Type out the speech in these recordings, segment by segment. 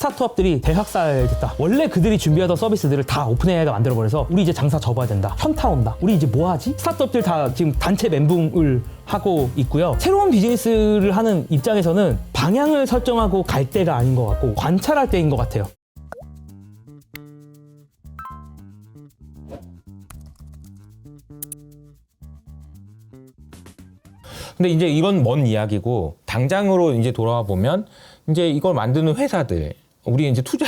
스타트업들이 대학살됐다. 원래 그들이 준비하던 서비스들을 다 오픈AI가 만들어버려서 우리 이제 장사 접어야 된다. 현타 온다. 우리 이제 뭐 하지? 스타트업들 다 지금 단체 멘붕을 하고 있고요. 새로운 비즈니스를 하는 입장에서는 방향을 설정하고 갈 때가 아닌 것 같고 관찰할 때인 것 같아요. 근데 이제 이건 먼 이야기고 당장으로 이제 돌아와 보면 이제 이걸 만드는 회사들 우리 이제 투자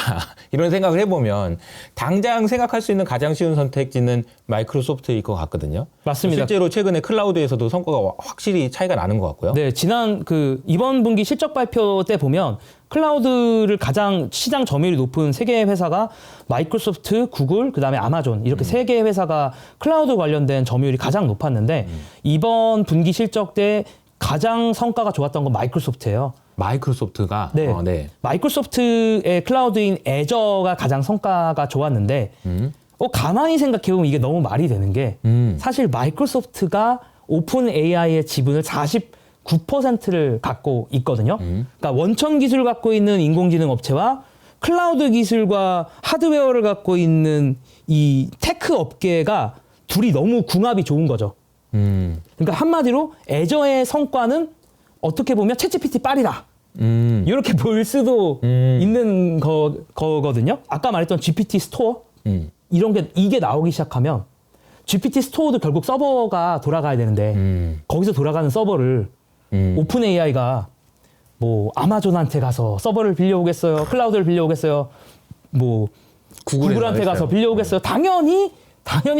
이런 생각을 해보면 당장 생각할 수 있는 가장 쉬운 선택지는 마이크로소프트일 것 같거든요. 맞습니다. 실제로 최근에 클라우드에서도 성과가 확실히 차이가 나는 것 같고요. 네, 지난 이번 분기 실적 발표 때 보면 클라우드를 가장 시장 점유율이 높은 세 개의 회사가 마이크로소프트, 구글, 그다음에 아마존 이렇게 세 개의 회사가 클라우드 관련된 점유율이 가장 높았는데 이번 분기 실적 때 가장 성과가 좋았던 건 마이크로소프트예요. 마이크로소프트가 네. 네. 마이크로소프트의 클라우드인 애저가 가장 성과가 좋았는데 가만히 생각해보면 이게 너무 말이 되는 게 사실 마이크로소프트가 오픈 AI의 지분을 49%를 갖고 있거든요. 그러니까 원천 기술을 갖고 있는 인공지능 업체와 클라우드 기술과 하드웨어를 갖고 있는 이 테크 업계가 둘이 너무 궁합이 좋은 거죠. 그러니까 한마디로 애저의 성과는 어떻게 보면 챗GPT 빨이다. 이렇게 볼 수도 있는 거거든요. 아까 말했던 GPT 스토어 이게 나오기 시작하면 GPT 스토어도 결국 서버가 돌아가야 되는데 거기서 돌아가는 서버를 오픈 AI가 뭐 아마존한테 가서 서버를 빌려오겠어요, 클라우드를 빌려오겠어요, 뭐 구글한테 가서 빌려오겠어요. 당연히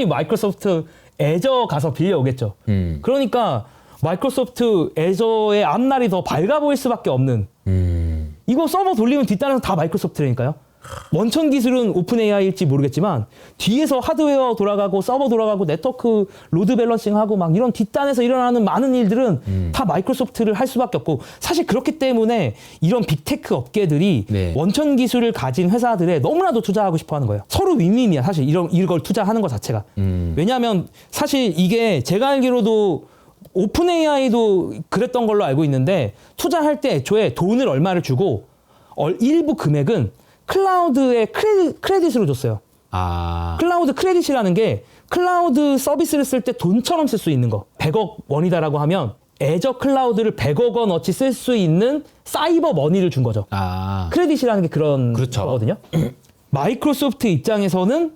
마이크로소프트 애저 가서 빌려오겠죠. 그러니까 마이크로소프트 애저의 앞날이 더 밝아 보일 수밖에 없는 이거 서버 돌리면 뒷단에서 다 마이크로소프트라니까요. 원천 기술은 오픈 AI일지 모르겠지만 뒤에서 하드웨어 돌아가고 서버 돌아가고 네트워크 로드 밸런싱하고 막 이런 뒷단에서 일어나는 많은 일들은 다 마이크로소프트를 할 수밖에 없고 사실 그렇기 때문에 이런 빅테크 업계들이 네. 원천 기술을 가진 회사들에 너무나도 투자하고 싶어 하는 거예요. 서로 윈윈이야 사실 이걸 투자하는 것 자체가. 왜냐하면 사실 이게 제가 알기로도 오픈 AI도 그랬던 걸로 알고 있는데 투자할 때 애초에 돈을 얼마를 주고 일부 금액은 클라우드에 크레딧으로 줬어요. 클라우드 크레딧이라는 게 클라우드 서비스를 쓸 때 돈처럼 쓸 수 있는 거. 100억 원이다라고 하면 애저 클라우드를 100억 원어치 쓸 수 있는 사이버 머니를 준 거죠. 크레딧이라는 게 그런 그렇죠. 거거든요. 마이크로소프트 입장에서는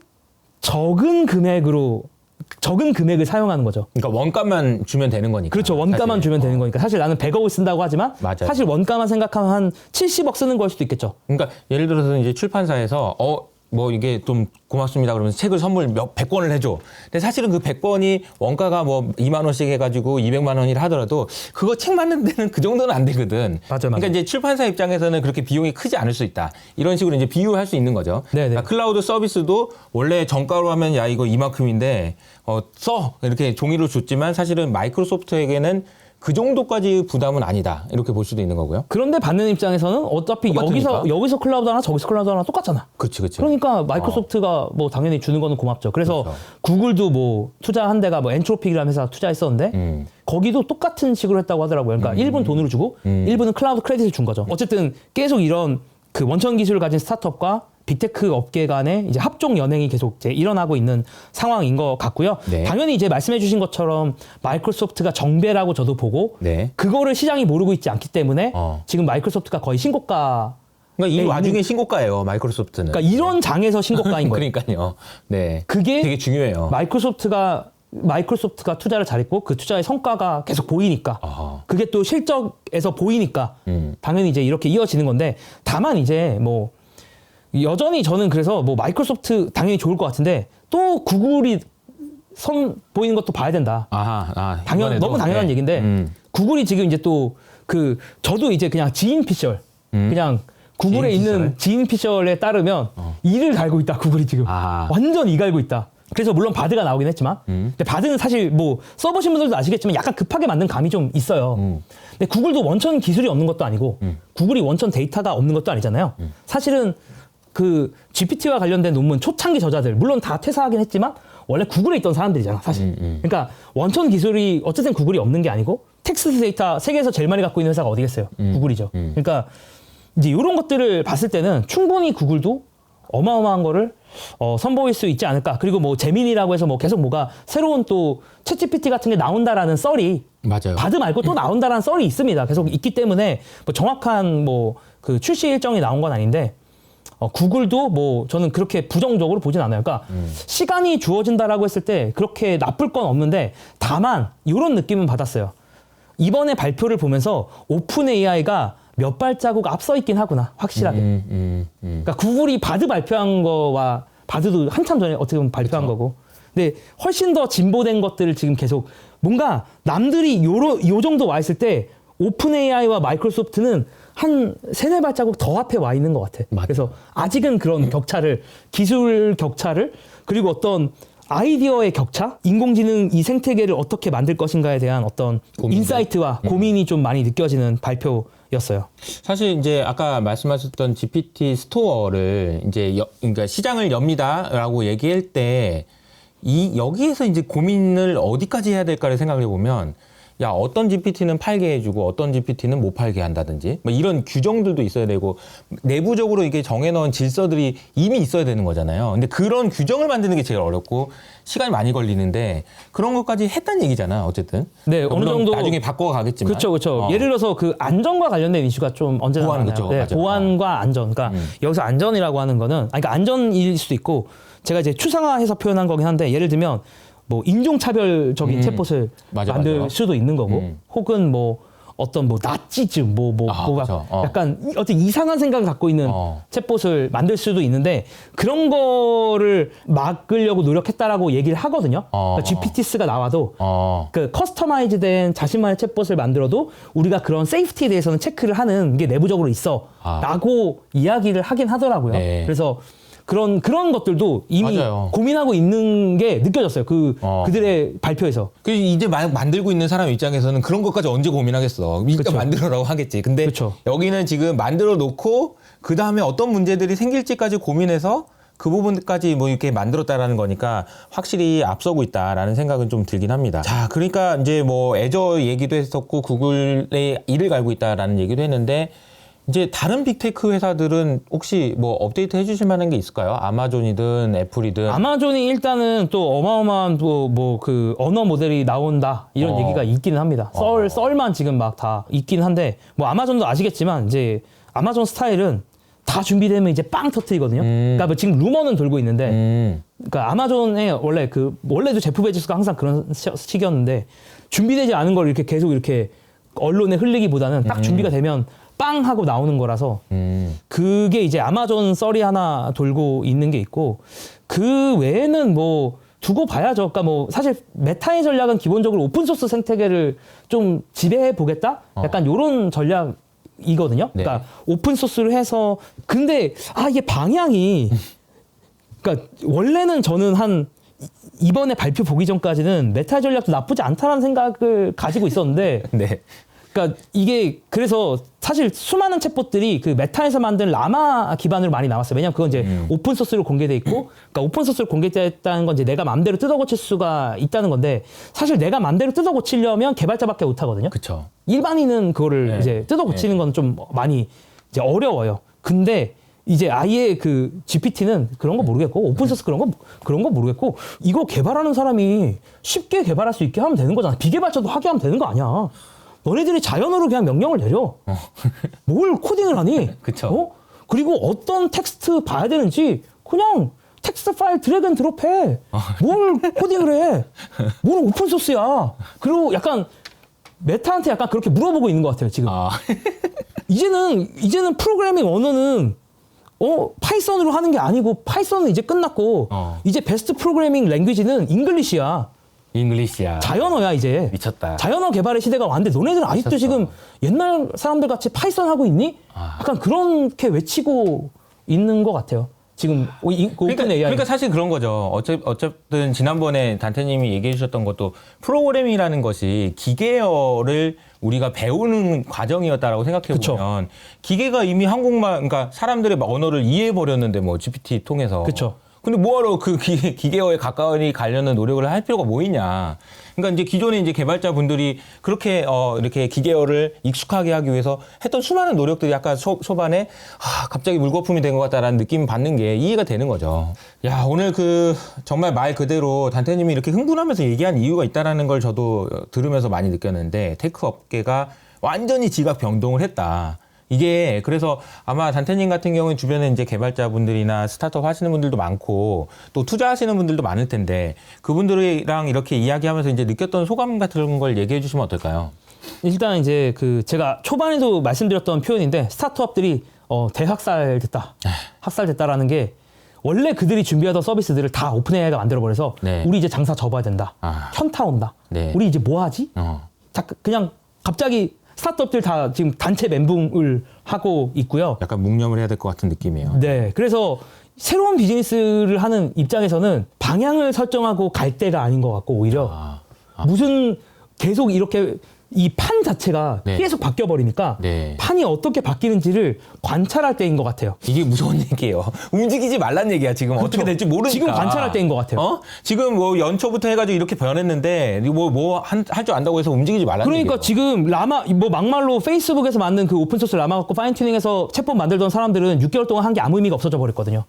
적은 금액을 사용하는 거죠. 그러니까 원가만 주면 되는 거니까. 그렇죠. 원가만 사실. 주면 되는 거니까. 사실 나는 100억을 쓴다고 하지만 맞아요. 사실 원가만 생각하면 한 70억 쓰는 걸 수도 있겠죠. 그러니까 예를 들어서 이제 출판사에서 뭐 이게 좀 고맙습니다 그러면서 책을 선물 100권을 해줘. 근데 사실은 그 100권이 원가가 뭐 2만 원씩 해가지고 200만 원이라 하더라도 그거 책 만드는 데는 그 정도는 안 되거든. 맞아요. 그러니까 이제 출판사 입장에서는 그렇게 비용이 크지 않을 수 있다. 이런 식으로 이제 비유할 수 있는 거죠. 그러니까 클라우드 서비스도 원래 정가로 하면 야 이거 이만큼인데 써 이렇게 종이로 줬지만 사실은 마이크로소프트에게는 그 정도까지 부담은 아니다. 이렇게 볼 수도 있는 거고요. 그런데 받는 입장에서는 어차피 똑같으니까. 여기서 클라우드 하나 저기서 클라우드 하나 똑같잖아. 그렇지. 그러니까 마이크로소프트가 뭐 당연히 주는 거는 고맙죠. 그래서 그렇죠. 구글도 뭐 투자한 데가 뭐 엔트로픽이라는 회사 투자했었는데 거기도 똑같은 식으로 했다고 하더라고요. 그러니까 일부는 돈으로 주고 일부는 클라우드 크레딧을 준 거죠. 어쨌든 계속 이런 그 원천 기술을 가진 스타트업과 빅테크 업계 간의 이제 합종 연행이 계속 이제 일어나고 있는 상황인 것 같고요. 네. 당연히 이제 말씀해 주신 것처럼 마이크로소프트가 정배라고 저도 보고 네. 그거를 시장이 모르고 있지 않기 때문에 지금 마이크로소프트가 거의 신고가 그러니까 이 와중에 신고가예요. 마이크로소프트는. 그러니까 이런 장에서 신고가인 거예요. 그러니까요. 네. 그게 되게 중요해요. 마이크로소프트가 투자를 잘했고 그 투자의 성과가 계속 보이니까 그게 또 실적에서 보이니까 당연히 이제 이렇게 이어지는 건데 다만 이제 뭐 여전히 저는 그래서 뭐 마이크로소프트 당연히 좋을 것 같은데 또 구글이 선 보이는 것도 봐야 된다. 너무 당연한 얘기인데 구글이 지금 이제 또 저도 이제 그냥 지인 피셜 그냥 구글에 있는 지인 피셜에 따르면 이를 갈고 있다. 구글이 지금 완전 이 갈고 있다. 그래서 물론 바드가 나오긴 했지만 근데 바드는 사실 뭐 써보신 분들도 아시겠지만 약간 급하게 만든 감이 좀 있어요. 근데 구글도 원천 기술이 없는 것도 아니고 구글이 원천 데이터가 없는 것도 아니잖아요. 사실은 그 GPT와 관련된 논문 초창기 저자들 물론 다 퇴사하긴 했지만 원래 구글에 있던 사람들이잖아 사실. 그러니까 원천 기술이 어쨌든 구글이 없는 게 아니고 텍스트 데이터 세계에서 제일 많이 갖고 있는 회사가 어디겠어요? 구글이죠. 그러니까 이제 이런 것들을 봤을 때는 충분히 구글도 어마어마한 거를 선보일 수 있지 않을까. 그리고 뭐 재민이라고 해서 뭐 계속 뭐가 새로운 또 챗GPT 같은 게 나온다라는 썰이 맞아요. 바드 말고 또 나온다라는 썰이 있습니다. 계속 있기 때문에 뭐 정확한 뭐 그 출시 일정이 나온 건 아닌데 구글도 뭐 저는 그렇게 부정적으로 보진 않아요. 그러니까 시간이 주어진다라고 했을 때 그렇게 나쁠 건 없는데 다만 이런 느낌은 받았어요. 이번에 발표를 보면서 오픈 AI가 몇 발자국 앞서 있긴 하구나, 확실하게. 그러니까 구글이 바드 발표한 거와 바드도 한참 전에 어떻게 보면 발표한 그쵸. 거고. 근데 훨씬 더 진보된 것들을 지금 계속 뭔가 남들이 요 정도 와 있을 때 오픈 AI와 마이크로소프트는 한 세네 발자국 더 앞에 와 있는 것 같아. 맞아. 그래서 아직은 그런 격차를, 기술 격차를, 그리고 어떤 아이디어의 격차, 인공지능 이 생태계를 어떻게 만들 것인가에 대한 어떤 고민들. 인사이트와 고민이 좀 많이 느껴지는 발표였어요. 사실 이제 아까 말씀하셨던 GPT 스토어를 이제 그러니까 시장을 엽니다라고 얘기할 때 여기에서 이제 고민을 어디까지 해야 될까를 생각해 보면 야, 어떤 GPT는 팔게 해주고 어떤 GPT는 못 팔게 한다든지 뭐 이런 규정들도 있어야 되고 내부적으로 이게 정해놓은 질서들이 이미 있어야 되는 거잖아요. 근데 그런 규정을 만드는 게 제일 어렵고 시간이 많이 걸리는데 그런 것까지 했다는 얘기잖아, 어쨌든. 네, 어느 정도 나중에 바꿔가겠지만. 그렇죠. 예를 들어서 그 안전과 관련된 이슈가 좀 언제나 보안, 많아요. 그쵸, 네, 맞아. 보안과 안전. 그러니까 여기서 안전이라고 하는 거는, 그러니까 안전일 수도 있고, 제가 이제 추상화해서 표현한 거긴 한데, 예를 들면 뭐 인종차별적인 챗봇을 만들 수도 있는 거고, 혹은 뭐 어떤 뭐 나치즘, 약간 어떤 이상한 생각을 갖고 있는 챗봇을 만들 수도 있는데, 그런 거를 막으려고 노력했다라고 얘기를 하거든요. 그러니까 GPT스가 나와도 그 커스터마이즈된 자신만의 챗봇을 만들어도 우리가 그런 세이프티에 대해서는 체크를 하는 게 내부적으로 있어라고 이야기를 하긴 하더라고요. 네. 그래서 그런 것들도 이미 맞아요. 고민하고 있는 게 느껴졌어요. 그들의 발표에서. 이제 만들고 있는 사람 입장에서는 그런 것까지 언제 고민하겠어. 일단 그쵸. 만들어라고 하겠지. 근데 그쵸. 여기는 지금 만들어 놓고 그 다음에 어떤 문제들이 생길지까지 고민해서 그 부분까지 뭐 이렇게 만들었다라는 거니까 확실히 앞서고 있다라는 생각은 좀 들긴 합니다. 자, 그러니까 이제 뭐 애저 얘기도 했었고 구글의 이를 갈고 있다라는 얘기도 했는데 이제 다른 빅테크 회사들은 혹시 뭐 업데이트 해주실 만한 게 있을까요? 아마존이든 애플이든. 아마존이 일단은 또 어마어마한 또 뭐 그 언어 모델이 나온다 이런 얘기가 있기는 합니다. 썰만 지금 막 다 있긴 한데 뭐 아마존도 아시겠지만 이제 아마존 스타일은 다 준비되면 이제 빵 터트리거든요. 그러니까 뭐 지금 루머는 돌고 있는데, 그러니까 아마존에 원래도 제프 베조스가 항상 그런 식이었는데 준비되지 않은 걸 이렇게 계속 이렇게 언론에 흘리기보다는 딱 준비가 되면 빵 하고 나오는 거라서 그게 이제 아마존 썰이 하나 돌고 있는 게 있고, 그 외에는 뭐 두고 봐야죠. 그러니까 뭐 사실 메타의 전략은 기본적으로 오픈소스 생태계를 좀 지배해 보겠다? 약간 요런 전략이거든요. 네. 그러니까 오픈소스를 해서, 근데 이게 방향이, 그러니까 원래는 저는 이번에 발표 보기 전까지는 메타 전략도 나쁘지 않다는 생각을 가지고 있었는데 네. 그러니까 이게 그래서 사실 수많은 챗봇들이 그 메타에서 만든 라마 기반으로 많이 나왔어요. 왜냐면 그건 이제 오픈 소스로 공개돼 있고, 그러니까 오픈 소스로 공개됐다는 건 이제 내가 마음대로 뜯어 고칠 수가 있다는 건데, 사실 내가 마음대로 뜯어 고치려면 개발자밖에 못 하거든요. 그쵸. 일반인은 그거를 이제 뜯어 고치는 건 좀 많이 이제 어려워요. 근데 이제 아예 그 GPT는 그런 거 모르겠고, 오픈소스 그런 거 모르겠고, 이거 개발하는 사람이 쉽게 개발할 수 있게 하면 되는 거잖아. 비개발자도 하게 하면 되는 거 아니야. 너네들이 자연어로 그냥 명령을 내려. 뭘 코딩을 하니? 그쵸. 그리고 어떤 텍스트 봐야 되는지 그냥 텍스트 파일 드래그 앤 드롭해. 뭘 코딩을 해? 뭘 오픈소스야. 그리고 약간 메타한테 약간 그렇게 물어보고 있는 것 같아요, 지금. 이제는 프로그래밍 언어는 파이썬으로 하는 게 아니고, 파이썬은 이제 끝났고, 이제 베스트 프로그래밍 랭귀지는 잉글리시야. 잉글리시야. 자연어야, 이제. 미쳤다. 자연어 개발의 시대가 왔는데, 너네들은 아직도 미쳤어. 지금 옛날 사람들 같이 파이썬 하고 있니? 약간 그렇게 외치고 있는 것 같아요. 지금 오픈 AI. 그러니까 사실 그런 거죠. 어쨌든 지난번에 단태님이 얘기해 주셨던 것도 프로그래밍이라는 것이 기계어를 우리가 배우는 과정이었다라고 생각해 보면, 기계가 이미 한국말, 그러니까 사람들의 언어를 이해해 버렸는데 뭐 GPT 통해서. 그쵸. 근데 뭐하러 그 기계어에 가까이 가려는 노력을 할 필요가 뭐 있냐. 그러니까 이제 기존에 이제 개발자분들이 그렇게 이렇게 기계어를 익숙하게 하기 위해서 했던 수많은 노력들이 아까 초반에 갑자기 물거품이 된 것 같다라는 느낌 받는 게 이해가 되는 거죠. 야, 오늘 정말 말 그대로 단테님이 이렇게 흥분하면서 얘기한 이유가 있다라는 걸 저도 들으면서 많이 느꼈는데 테크 업계가 완전히 지각 변동을 했다. 이게 그래서 아마 단테님 같은 경우는 주변에 이제 개발자분들이나 스타트업 하시는 분들도 많고 또 투자하시는 분들도 많을 텐데 그분들이랑 이렇게 이야기하면서 이제 느꼈던 소감 같은 걸 얘기해 주시면 어떨까요? 일단 이제 제가 초반에도 말씀드렸던 표현인데 스타트업들이 대학살됐다, 학살됐다라는 게 원래 그들이 준비하던 서비스들을 다 오픈AI가 만들어버려서 네. 우리 이제 장사 접어야 된다, 현타 온다, 네. 우리 이제 뭐 하지? 그냥 갑자기 스타트업들 다 지금 단체 멘붕을 하고 있고요. 약간 묵념을 해야 될 것 같은 느낌이에요. 네, 그래서 새로운 비즈니스를 하는 입장에서는 방향을 설정하고 갈 때가 아닌 것 같고 오히려 무슨 계속 이렇게 이 판 자체가 네. 계속 바뀌어버리니까 네. 판이 어떻게 바뀌는지를 관찰할 때인 것 같아요. 이게 무서운 얘기예요. 움직이지 말란 얘기야. 지금 그쵸? 어떻게 될지 모르니까. 지금 관찰할 때인 것 같아요. 지금 뭐 연초부터 해가지고 이렇게 변했는데 할 줄 안다고 해서 움직이지 말란 그러니까 얘기예요. 지금 막말로 페이스북에서 만든 그 오픈소스 라마 갖고 파인튜닝해서 챗봇 만들던 사람들은 6개월 동안 한 게 아무 의미가 없어져 버렸거든요.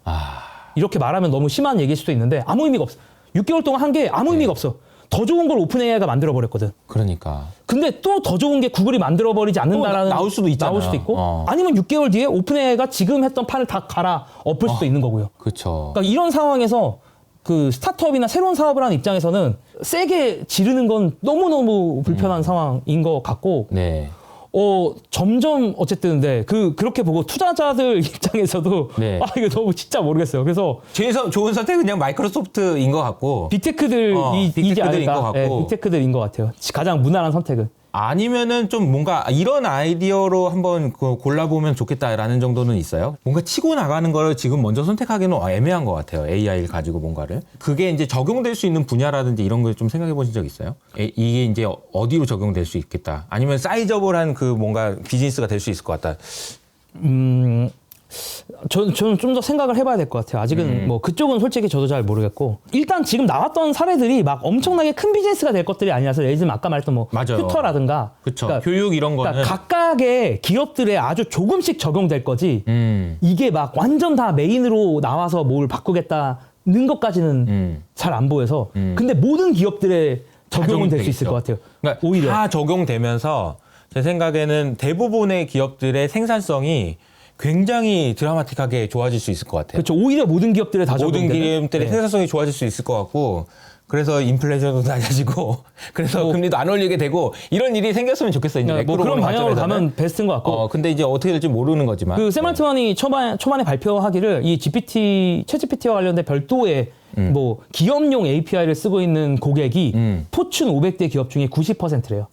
이렇게 말하면 너무 심한 얘기일 수도 있는데 아무 의미가 없어. 6개월 동안 한 게 아무 의미가 없어. 더 좋은 걸 오픈AI가 만들어버렸거든. 그러니까. 근데 또 더 좋은 게 구글이 만들어버리지 않는다라는 나올 수도 있잖아. 나올 수도 있고 아니면 6개월 뒤에 오픈AI가 지금 했던 판을 다 갈아 엎을 수도 있는 거고요. 그렇죠. 그러니까 이런 상황에서 그 스타트업이나 새로운 사업을 하는 입장에서는 세게 지르는 건 너무너무 불편한 상황인 것 같고 네. 점점 어쨌든 그렇게 보고 투자자들 입장에서도 네. 이거 너무 진짜 모르겠어요. 그래서 제일 좋은 선택은 그냥 마이크로소프트인 것 같고 빅테크들이지 빅테크들인 것 않을까. 같고. 네, 빅테크들인 것 같아요. 가장 무난한 선택은. 아니면은 좀 뭔가 이런 아이디어로 한번 골라보면 좋겠다라는 정도는 있어요. 뭔가 치고 나가는 걸 지금 먼저 선택하기는 애매한 것 같아요. AI를 가지고 뭔가를. 그게 이제 적용될 수 있는 분야라든지 이런 걸 좀 생각해 보신 적 있어요? 이게 이제 어디로 적용될 수 있겠다. 아니면 사이저블한 뭔가 비즈니스가 될 수 있을 것 같다. 저는 좀 더 생각을 해봐야 될 것 같아요. 아직은 뭐 그쪽은 솔직히 저도 잘 모르겠고 일단 지금 나왔던 사례들이 막 엄청나게 큰 비즈니스가 될 것들이 아니라서 예를 들면 아까 말했던 뭐 맞아요. 튜터라든가 그쵸. 교육 이런 거는 각각의 기업들에 아주 조금씩 적용될 거지 이게 막 완전 다 메인으로 나와서 뭘 바꾸겠다는 것까지는 잘 안 보여서 근데 모든 기업들에 적용은 될 수 있을 것 같아요. 그러니까 오히려 다 적용되면서 제 생각에는 대부분의 기업들의 생산성이 굉장히 드라마틱하게 좋아질 수 있을 것 같아요. 그렇죠. 오히려 모든 기업들에 다 모든 적용되는 기업들의 생산성이 좋아질 수 있을 것 같고 그래서 인플레이션도 낮아지고 그래서 금리도 안 올리게 되고 이런 일이 생겼으면 좋겠어요. 이제 뭐 그런 방향으로 가면 베스트인 것 같고. 근데 이제 어떻게 될지 모르는 거지만. 샘 알트만이 초반에 발표하기를 이 챗GPT와 관련된 별도의 뭐 기업용 API를 쓰고 있는 고객이 포춘 500대 기업 중에 90%래요.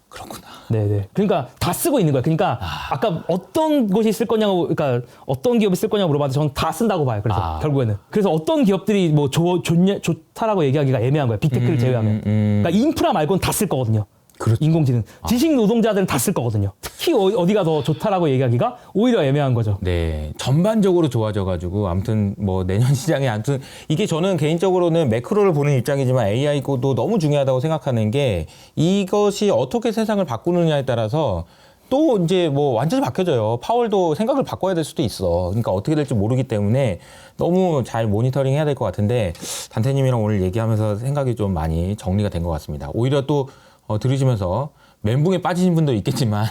그렇구나. 네네. 그러니까 다 쓰고 있는 거예요. 그러니까 아까 어떤 곳이 쓸 거냐고, 그러니까 어떤 기업이 쓸 거냐고 물어봤는데 저는 다 쓴다고 봐요. 그래서 결국에는. 그래서 어떤 기업들이 뭐 좋다라고 얘기하기가 애매한 거예요. 빅테크를 제외하면. 그러니까 인프라 말고는 다 쓸 거거든요. 그렇죠. 인공지능. 지식 노동자들은 다 쓸 거거든요. 특히 어디가 더 좋다라고 얘기하기가 오히려 애매한 거죠. 네. 전반적으로 좋아져가지고 아무튼 뭐 내년 시장에 아무튼 이게 저는 개인적으로는 매크로를 보는 입장이지만 AI도 너무 중요하다고 생각하는 게 이것이 어떻게 세상을 바꾸느냐에 따라서 또 이제 뭐 완전히 바뀌어져요. 파월도 생각을 바꿔야 될 수도 있어. 그러니까 어떻게 될지 모르기 때문에 너무 잘 모니터링 해야 될 것 같은데 단테님이랑 오늘 얘기하면서 생각이 좀 많이 정리가 된 것 같습니다. 오히려 또 들으시면서 멘붕에 빠지신 분도 있겠지만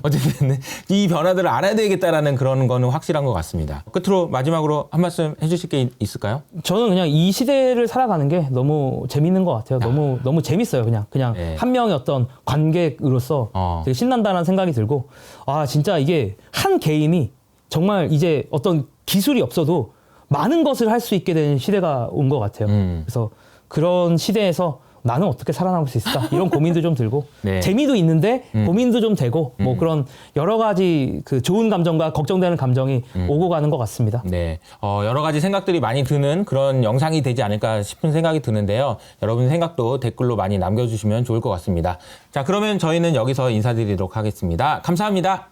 어쨌든 이 변화들을 알아야 되겠다라는 그런 거는 확실한 것 같습니다. 끝으로 마지막으로 한 말씀 해주실 게 있을까요? 저는 그냥 이 시대를 살아가는 게 너무 재밌는 것 같아요. 너무 재밌어요. 그냥 네. 한 명의 어떤 관객으로서 되게 신난다는 생각이 들고 진짜 이게 한 개인이 정말 이제 어떤 기술이 없어도 많은 것을 할 수 있게 되는 시대가 온 것 같아요. 그래서 그런 시대에서 나는 어떻게 살아남을 수 있을까? 이런 고민도 좀 들고 네. 재미도 있는데 고민도 좀 되고 뭐 그런 여러 가지 그 좋은 감정과 걱정되는 감정이 오고 가는 것 같습니다. 네, 여러 가지 생각들이 많이 드는 그런 영상이 되지 않을까 싶은 생각이 드는데요. 여러분 생각도 댓글로 많이 남겨주시면 좋을 것 같습니다. 자, 그러면 저희는 여기서 인사드리도록 하겠습니다. 감사합니다.